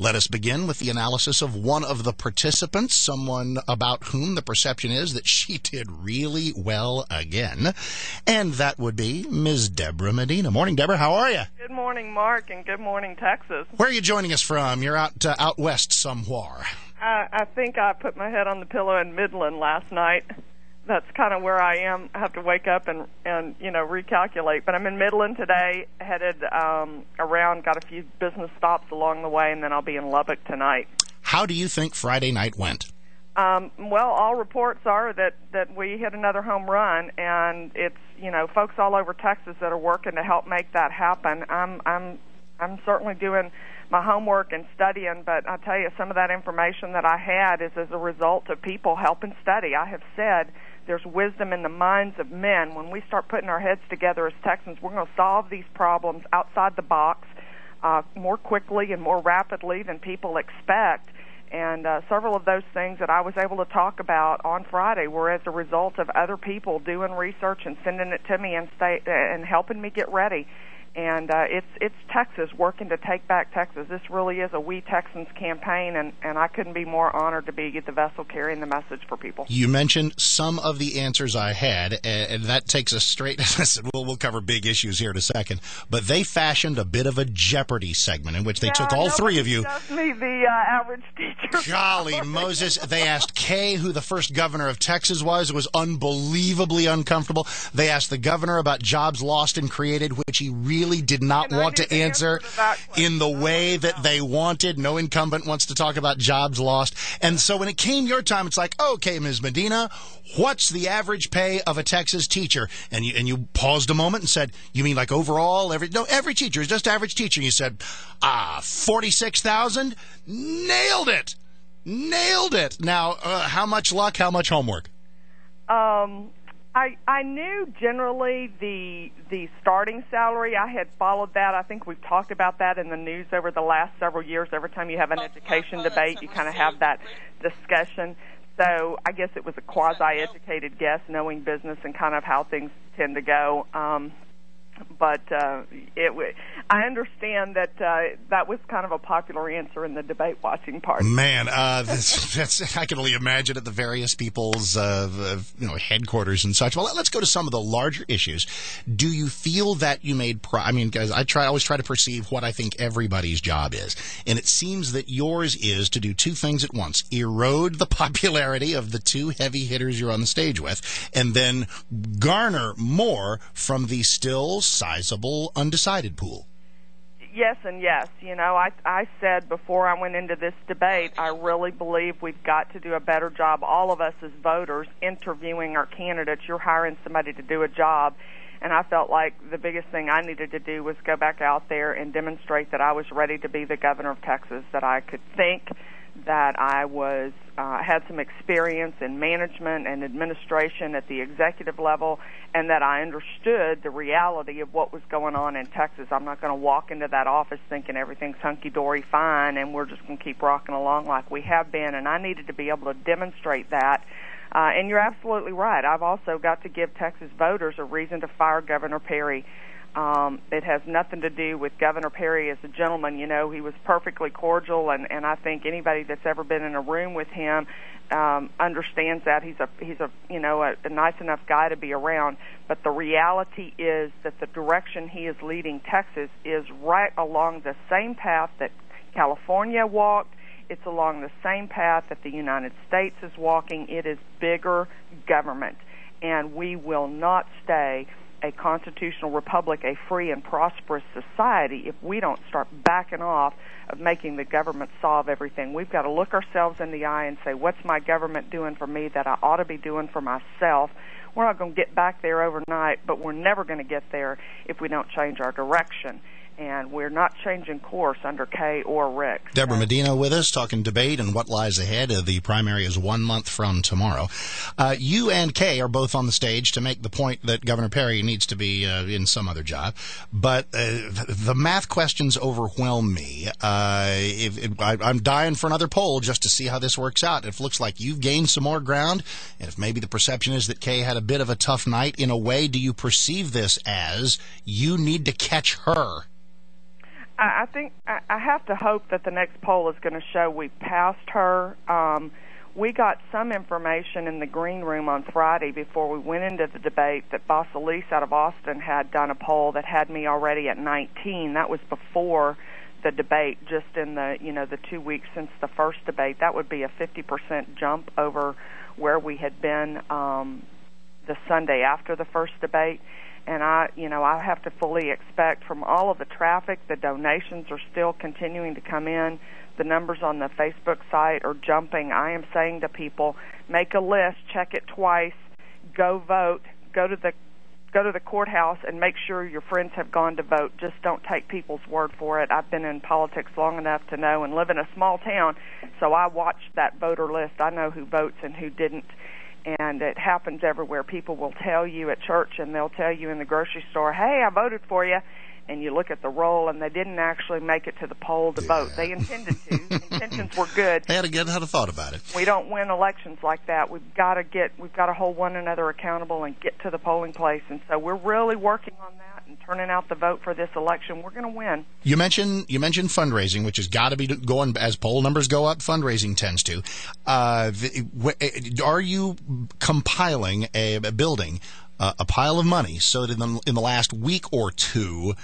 Let us begin with the analysis of one of the participants, someone about whom the perception is that she did really well again, and that would be Ms. Debra Medina. Morning, Debra. How are you? Good morning, Mark, and good morning, Texas. Where are you joining us from? You're out west somewhere. I think I put my head on the pillow in Midland last night. That's kind of where I am. I have to wake up and recalculate. But I'm in Midland today, headed around, got a few business stops along the way, and then I'll be in Lubbock tonight. How do you think Friday night went? Well, all reports are that we hit another home run, and it's, folks all over Texas that are working to help make that happen. I'm certainly doing my homework and studying, but I tell you, some of that information that I had is as a result of people helping study. I have said there's wisdom in the minds of men. When we start putting our heads together as Texans, we're going to solve these problems outside the box more quickly and more rapidly than people expect. And several of those things that I was able to talk about on Friday were as a result of other people doing research and sending it to me and helping me get ready. And it's Texas working to take back Texas. This really is a We Texans campaign, and I couldn't be more honored to be the vessel carrying the message for people. You mentioned some of the answers I had, and that takes us straight. We'll cover big issues here in a second, but they fashioned a bit of a Jeopardy segment in which they took all three of you. Me, the average teacher. Golly Moses! They asked Kay who the first governor of Texas was. It was unbelievably uncomfortable. They asked the governor about jobs lost and created, which he really did not want to answer in the way that they wanted. No incumbent wants to talk about jobs lost. And so when it came your time, it's like, okay, Ms. Medina, what's the average pay of a Texas teacher? And you paused a moment and said, you mean like overall? Every teacher is just average teacher. And you said, $46,000? Nailed it. Nailed it. Now, how much luck, how much homework? I knew generally the starting salary. I had followed that. I think we've talked about that in the news over the last several years. Every time you have an education debate, you kind of have that discussion. So I guess it was a quasi-educated guess, knowing business and kind of how things tend to go. But I understand that that was kind of a popular answer in the debate watching part. Man, that's I can only imagine at the various people's headquarters and such. Well, let's go to some of the larger issues. Do you feel that you made guys, I always try to perceive what I think everybody's job is, and it seems that yours is to do two things at once: erode the popularity of the two heavy hitters you're on the stage with, and then garner more from the still sizable undecided pool. Yes and yes. I said before I went into this debate, I really believe we've got to do a better job, all of us as voters, interviewing our candidates. You're hiring somebody to do a job, and I felt like the biggest thing I needed to do was go back out there and demonstrate that I was ready to be the governor of Texas, that I could think, that I was had some experience in management and administration at the executive level, and that I understood the reality of what was going on in Texas. I'm not going to walk into that office thinking everything's hunky-dory fine and we're just going to keep rocking along like we have been, and I needed to be able to demonstrate that. And you're absolutely right. I've also got to give Texas voters a reason to fire Governor Perry. It has nothing to do with Governor Perry as a gentleman. He was perfectly cordial, and I think anybody that's ever been in a room with him understands that he's a nice enough guy to be around. But the reality is that the direction he is leading Texas is right along the same path that California walked. It's along the same path that the United States is walking. It is bigger government, and we will not stay a constitutional republic, a free and prosperous society, if we don't start backing off of making the government solve everything. We've got to look ourselves in the eye and say, what's my government doing for me that I ought to be doing for myself? We're not going to get back there overnight, but we're never going to get there if we don't change our direction. And we're not changing course under Kay or Rick. Debra Medina with us, talking debate and what lies ahead. The primary is 1 month from tomorrow. You and Kay are both on the stage to make the point that Governor Perry needs to be in some other job. But the math questions overwhelm me. I'm dying for another poll just to see how this works out. If it looks like you've gained some more ground, and if maybe the perception is that Kay had a bit of a tough night, in a way, do you perceive this as you need to catch her? I think I have to hope that the next poll is going to show we passed her. We got some information in the green room on Friday before we went into the debate that Boss Elise out of Austin had done a poll that had me already at 19. That was before the debate, just in the 2 weeks since the first debate. That would be a 50% jump over where we had been the Sunday after the first debate. And I have to fully expect from all of the traffic, the donations are still continuing to come in. The numbers on the Facebook site are jumping. I am saying to people, make a list, check it twice, go vote, go to the courthouse and make sure your friends have gone to vote. Just don't take people's word for it. I've been in politics long enough to know and live in a small town, so I watched that voter list. I know who votes and who didn't. And it happens everywhere. People will tell you at church and they'll tell you in the grocery store, hey, I voted for you. And you look at the roll, and they didn't actually make it to the poll to vote. They intended to. Intentions were good. They had a thought about it. We don't win elections like that. We've got to hold one another accountable and get to the polling place. And so we're really working on that and turning out the vote for this election. We're going to win. You mentioned fundraising, which has got to be going as poll numbers go up. Fundraising tends to. Are you compiling building a pile of money so that in the last week or two,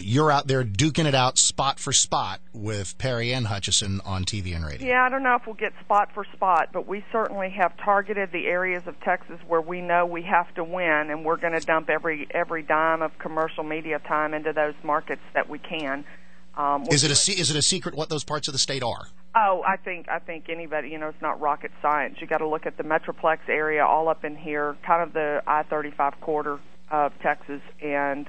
you're out there duking it out spot for spot with Perry and Hutchison on TV and radio? Yeah, I don't know if we'll get spot for spot, but we certainly have targeted the areas of Texas where we know we have to win, and we're going to dump every dime of commercial media time into those markets that we can. Is it a secret what those parts of the state are? Oh, I think anybody, it's not rocket science. You got to look at the Metroplex area all up in here, kind of the I-35 corridor of Texas and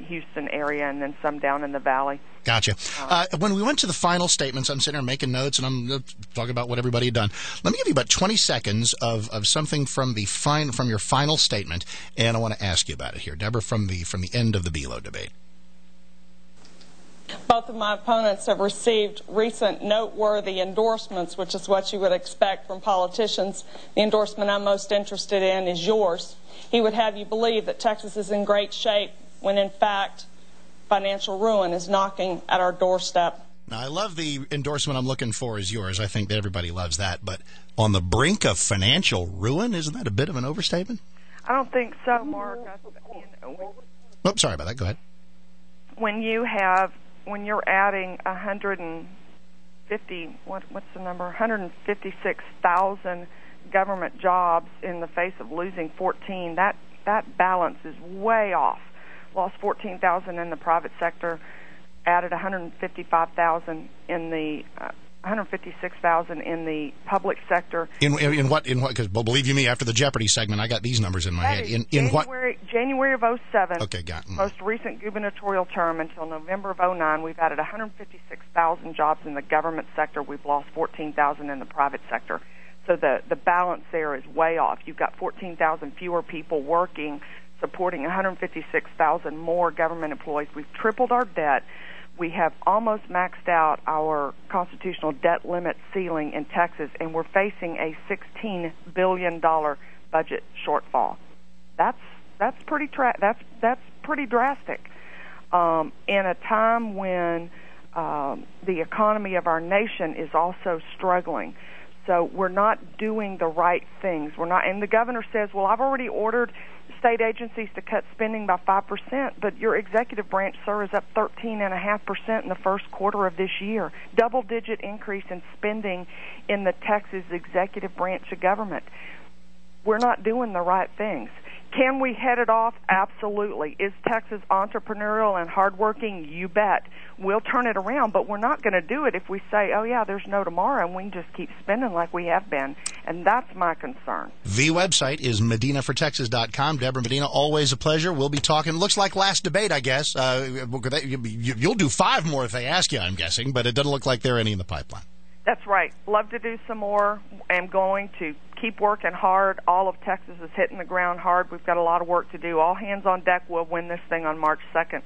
Houston area, and then some down in the valley. Gotcha. When we went to the final statements, I'm sitting there making notes, and I'm talking about what everybody had done. Let me give you about 20 seconds of something from your final statement, and I want to ask you about it here, Deborah, from the end of the Belo debate. Both of my opponents have received recent noteworthy endorsements, which is what you would expect from politicians. The endorsement I'm most interested in is yours. He would have you believe that Texas is in great shape when, in fact, financial ruin is knocking at our doorstep. Now, I love the endorsement I'm looking for is yours. I think that everybody loves that. But on the brink of financial ruin, isn't that a bit of an overstatement? I don't think so, Mark. Sorry about that. Go ahead. When you're adding 156,000 government jobs in the face of losing 14, that balance is way off. Lost 14,000 in the private sector, added 156,000 in the public sector. In what? Because believe you me, after the Jeopardy segment, I got these numbers in my head. January of 2007. Okay, got it. Most recent gubernatorial term until November of 2009, we've added 156,000 jobs in the government sector. We've lost 14,000 in the private sector. So the balance there is way off. You've got 14,000 fewer people working, supporting 156,000 more government employees. We've tripled our debt. We have almost maxed out our constitutional debt limit ceiling in Texas, and we're facing a $16 billion budget shortfall. That's pretty drastic. In a time when the economy of our nation is also struggling. So we're not doing the right things. And the governor says, well, I've already ordered state agencies to cut spending by 5%, but your executive branch, sir, is up 13.5% in the first quarter of this year. Double-digit increase in spending in the Texas executive branch of government. We're not doing the right things. Can we head it off? Absolutely. Is Texas entrepreneurial and hardworking? You bet. We'll turn it around, but we're not going to do it if we say, oh, yeah, there's no tomorrow, and we can just keep spending like we have been. And that's my concern. The website is medinafortexas.com. Debra Medina, always a pleasure. We'll be talking. Looks like last debate, I guess. You'll do 5 more if they ask you, I'm guessing, but it doesn't look like there are any in the pipeline. That's right. Love to do some more. I'm going to keep working hard. All of Texas is hitting the ground hard. We've got a lot of work to do. All hands on deck. We'll win this thing on March 2nd.